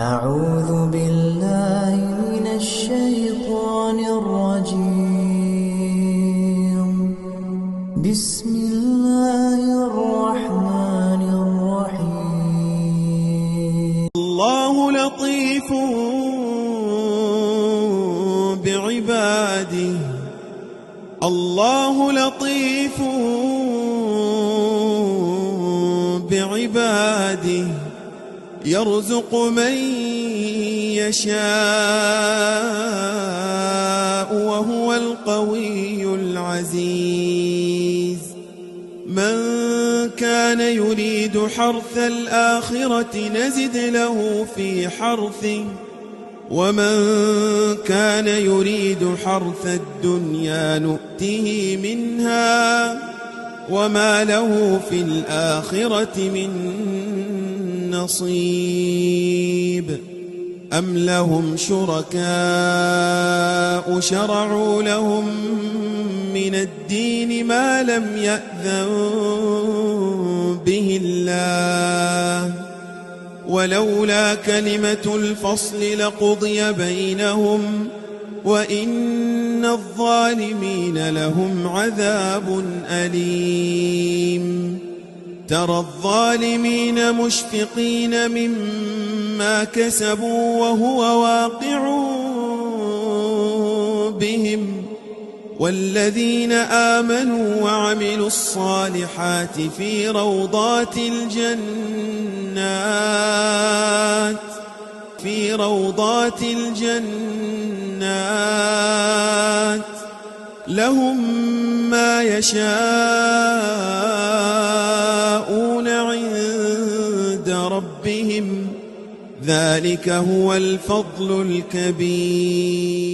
أعوذ بالله من الشيطان الرجيم. بسم الله الرحمن الرحيم. الله لطيف بعباده. الله لطيف بعباده يرزق من يشاء وهو القوي العزيز. من كان يريد حرث الآخرة نزد له في حرثه ومن كان يريد حرث الدنيا نؤته منها وما له في الآخرة من نصيب. أم لهم شركاء شرعوا لهم من الدين ما لم يأذن به الله ولولا كلمة الفصل لقضي بينهم وإن الظالمين لهم عذاب أليم. ترى الظالمين مشفقين مما كسبوا وهو واقع بهم والذين آمنوا وعملوا الصالحات في روضات الجنات لهم ما يشاءون عند ربهم ذلك هو الفضل الكبير.